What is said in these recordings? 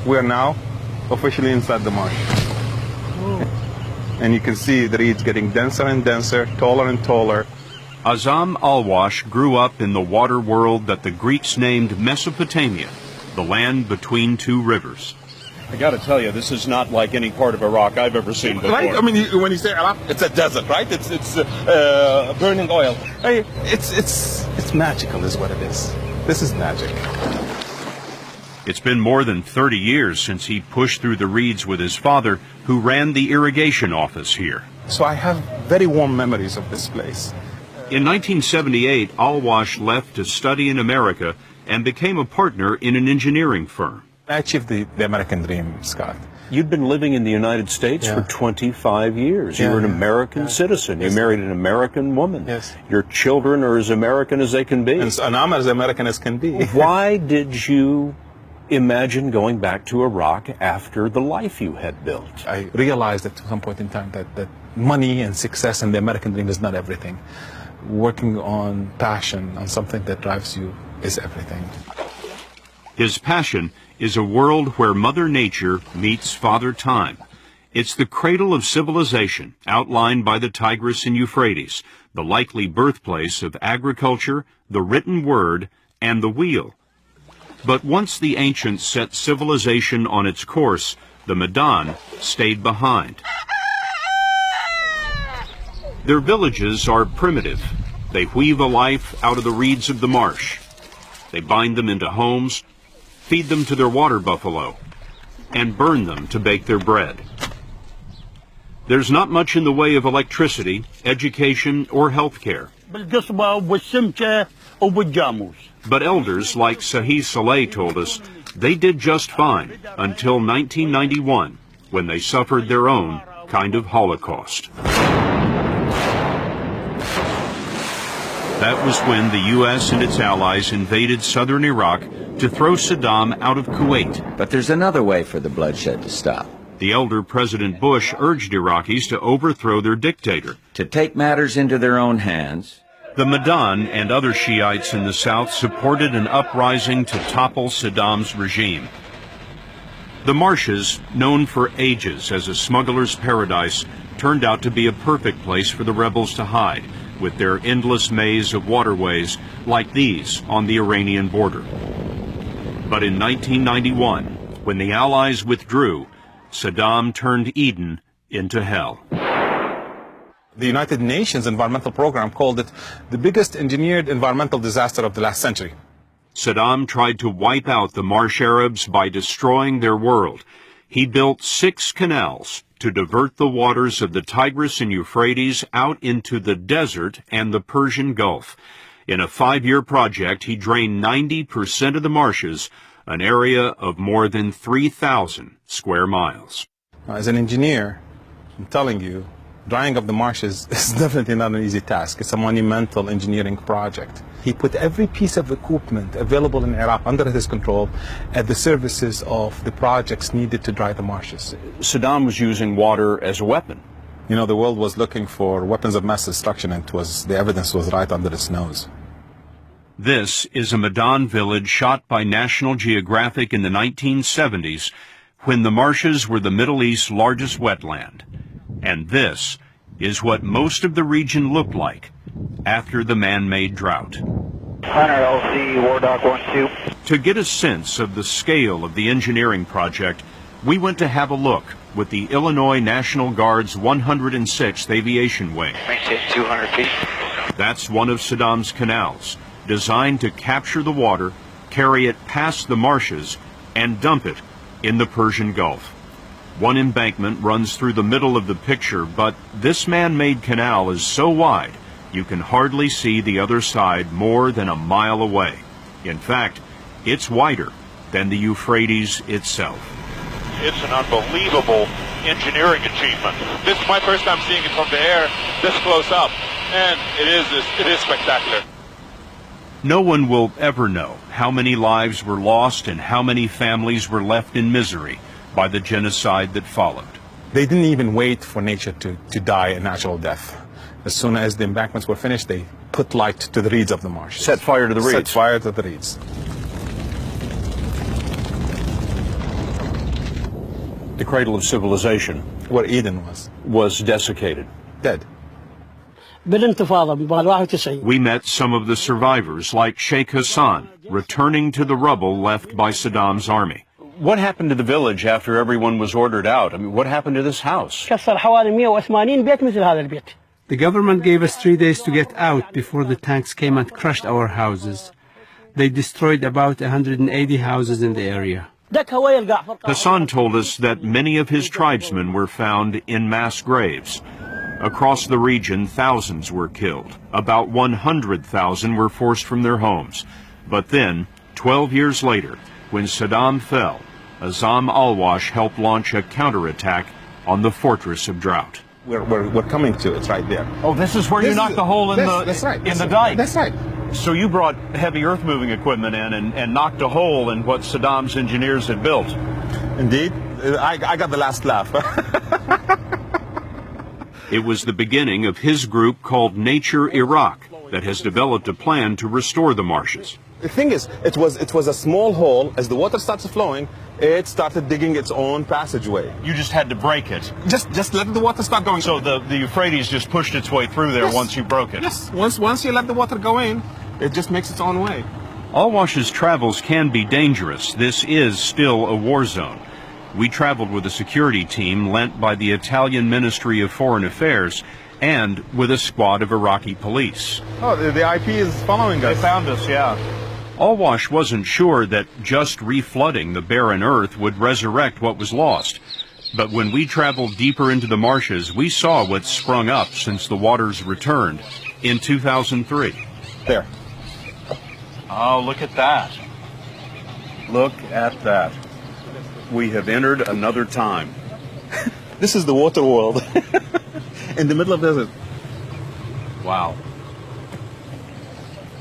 We are now officially inside the marsh. And you can see the reeds getting denser and denser, taller and taller. Azam Alwash grew up in the water world that the Greeks named Mesopotamia, the land between two rivers. I got to tell you, this is not like any part of Iraq I've ever seen before. Right? I mean, when you say Iraq, it's a desert, right? It's burning oil. Hey, it's magical, is what it is. This is magic. It's been more than 30 years since he pushed through the reeds with his father, who ran the irrigation office here. So I have very warm memories of this place. In 1978, Alwash left to study in America and became a partner in an engineering firm. I achieved the American dream, Scott. You'd been living in the United States for 25 years. You were an American citizen. You married an American woman. Yes. Your children are as American as they can be. And I'm as American as can be. Why did you imagine going back to Iraq after the life you had built? I realized at some point in time that money and success and the American dream is not everything. Working on passion, on something that drives you, is everything. His passion is a world where Mother Nature meets Father Time. It's the cradle of civilization, outlined by the Tigris and Euphrates, the likely birthplace of agriculture, the written word, and the wheel. But once the ancients set civilization on its course, the Medan stayed behind. Their villages are primitive. They weave a life out of the reeds of the marsh. They bind them into homes, feed them to their water buffalo, and burn them to bake their bread. There's not much in the way of electricity, education, or health care. But elders like Sahi Saleh told us they did just fine until 1991, when they suffered their own kind of Holocaust. That was when the U.S. and its allies invaded southern Iraq to throw Saddam out of Kuwait. But there's another way for the bloodshed to stop. The elder President Bush urged Iraqis to overthrow their dictator. To take matters into their own hands. The Medan and other Shiites in the south supported an uprising to topple Saddam's regime. The Marshes, known for ages as a smuggler's paradise, turned out to be a perfect place for the rebels to hide, with their endless maze of waterways like these on the Iranian border. But in 1991, when the Allies withdrew, Saddam turned Eden into hell. The United Nations Environmental Program called it the biggest engineered environmental disaster of the last century. Saddam tried to wipe out the Marsh Arabs by destroying their world. He built 6 canals to divert the waters of the Tigris and Euphrates out into the desert and the Persian Gulf. In a 5-year project, he drained 90% of the marshes, an area of more than 3,000 square miles. As an engineer, I'm telling you, drying up the marshes is definitely not an easy task. It's a monumental engineering project. He put every piece of equipment available in Iraq under his control at the services of the projects needed to dry the marshes. Saddam was using water as a weapon. You know, the world was looking for weapons of mass destruction, and the evidence was right under its nose. This is a Medan village shot by National Geographic in the 1970s, when the marshes were the Middle East's largest wetland. And this is what most of the region looked like after the man-made drought. Hunter LC, War Doc 1-2. To get a sense of the scale of the engineering project, we went to have a look with the Illinois National Guard's 106th Aviation Wing. Maintain 200 feet. That's one of Saddam's canals, designed to capture the water, carry it past the marshes, and dump it in the Persian Gulf. One embankment runs through the middle of the picture, but this man-made canal is so wide you can hardly see the other side more than a mile away. In fact, it's wider than the Euphrates itself. It's an unbelievable engineering achievement. This is my first time seeing it from the air this close up, and it is spectacular. No one will ever know how many lives were lost and how many families were left in misery by the genocide that followed. They didn't even wait for nature to die a natural death. As soon as the embankments were finished, they put light to the reeds of the marsh. Set fire to the reeds. Set fire to the reeds. the cradle of civilization, where Eden was desiccated. dead. بالانتفاضة بال 91 We met some of the survivors, like Sheikh Hassan, returning to the rubble left by Saddam's army. What happened to the village after everyone was ordered out? I mean, what happened to this house? كسر حوالي 180 بيت مثل هذا البيت. The government gave us 3 days to get out before the tanks came and crushed our houses. They destroyed about 180 houses in the area. دك هو يلقى فرقة. Hassan told us that many of his tribesmen were found in mass graves. Across the region, thousands were killed. About 100,000 were forced from their homes. But then, 12 years later, when Saddam fell, Azam al-Wash helped launch a counterattack on the fortress of drought. We're coming to it right there. Oh, this is where you knocked the hole in That's right. in the dike. That's right. So you brought heavy earth-moving equipment in and knocked a hole in what Saddam's engineers had built. Indeed. I got the last laugh. It was the beginning of his group called Nature Iraq that has developed a plan to restore the marshes. The thing is, it was a small hole. As the water starts flowing, it started digging its own passageway. You just had to break it. Just let the water start going. So the Euphrates just pushed its way through there. Yes. Once you broke it. Yes. Once you let the water go in, it just makes its own way. Al-Wash's travels can be dangerous. This is still a war zone. We traveled with a security team lent by the Italian Ministry of Foreign Affairs and with a squad of Iraqi police. Oh, the IP is following us. They found us, yeah. Al-Wash wasn't sure that just reflooding the barren earth would resurrect what was lost. But when we traveled deeper into the marshes, we saw what sprung up since the waters returned in 2003. There. Oh, look at that. Look at that. We have entered another time. This is the water world. In the middle of the desert. Wow.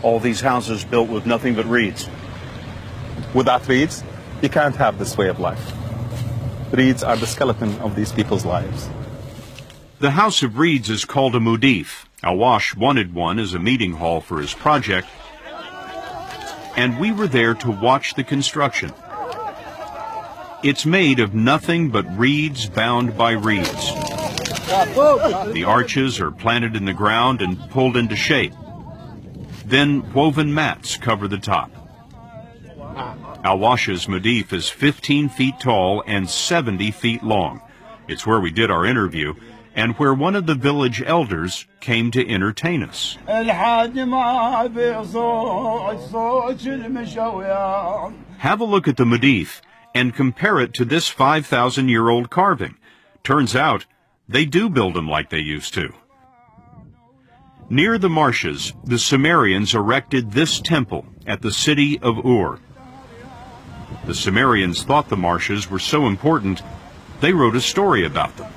All these houses built with nothing but reeds. Without reeds, you can't have this way of life. Reeds are the skeleton of these people's lives. The House of Reeds is called a mudif. Al-Wash wanted one as a meeting hall for his project, and we were there to watch the construction. It's made of nothing but reeds bound by reeds. The arches are planted in the ground and pulled into shape. Then woven mats cover the top. Al-Wash's Madif is 15 feet tall and 70 feet long. It's where we did our interview and where one of the village elders came to entertain us. Have a look at the Madif and compare it to this 5,000-year-old carving. Turns out, they do build them like they used to. Near the marshes, the Sumerians erected this temple at the city of Ur. The Sumerians thought the marshes were so important, they wrote a story about them.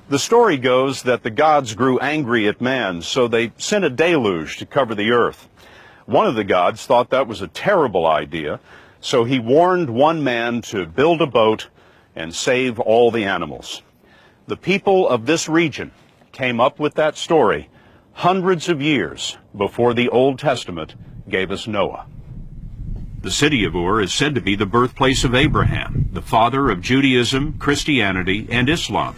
The story goes that the gods grew angry at man, so they sent a deluge to cover the earth. One of the gods thought that was a terrible idea, so he warned one man to build a boat and save all the animals. The people of this region came up with that story hundreds of years before the Old Testament gave us Noah. The city of Ur is said to be the birthplace of Abraham, the father of Judaism, Christianity, and Islam.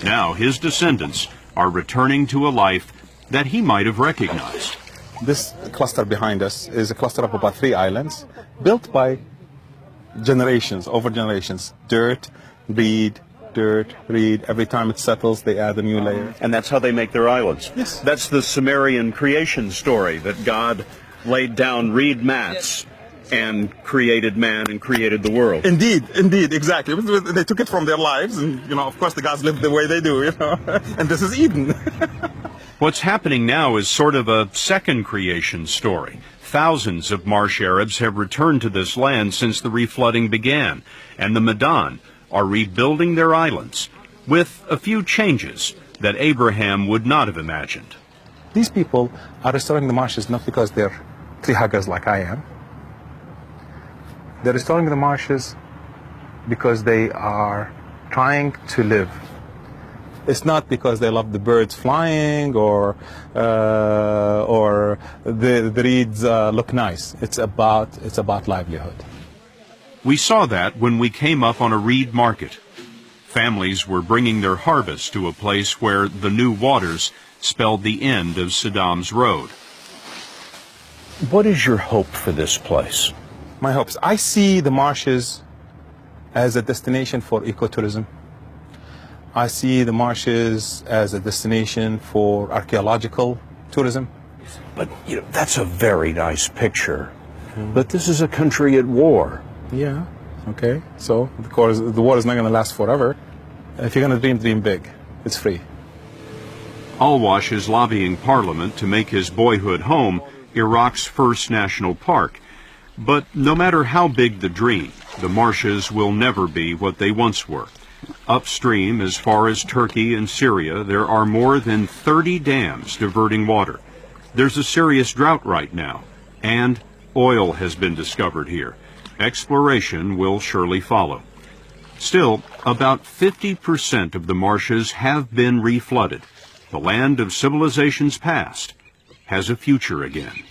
Now his descendants are returning to a life that he might have recognized. This cluster behind us is a cluster of about 3 islands built by generations, over generations. Dirt, reed. Every time it settles, they add a new layer. And that's how they make their islands. Yes. That's the Sumerian creation story, that God laid down reed mats and created man and created the world. Indeed, exactly. They took it from their lives, and, of course the gods live the way they do, And this is Eden. What's happening now is sort of a second creation story. Thousands of marsh Arabs have returned to this land since the reflooding began, and the Madan are rebuilding their islands with a few changes that Abraham would not have imagined. These people are restoring the marshes not because they're tree huggers like I am. They're restoring the marshes because they are trying to live. It's not because they love the birds flying or the reeds look nice. It's about livelihood. We saw that when we came up on a reed market. Families were bringing their harvest to a place where the new waters spelled the end of Saddam's road. What is your hope for this place? My hopes. I see the Marshes as a destination for ecotourism. I see the Marshes as a destination for archaeological tourism. But that's a very nice picture. But this is a country at war. Yeah, okay. So, of course, the war is not going to last forever. If you're going to dream, dream big. It's free. Al-Wash is lobbying Parliament to make his boyhood home Iraq's first national park. But no matter how big the dream, the Marshes will never be what they once were. Upstream, as far as Turkey and Syria, there are more than 30 dams diverting water. There's a serious drought right now, and oil has been discovered here. Exploration will surely follow. Still, about 50% of the Marshes have been reflooded. The land of civilizations past has a future again.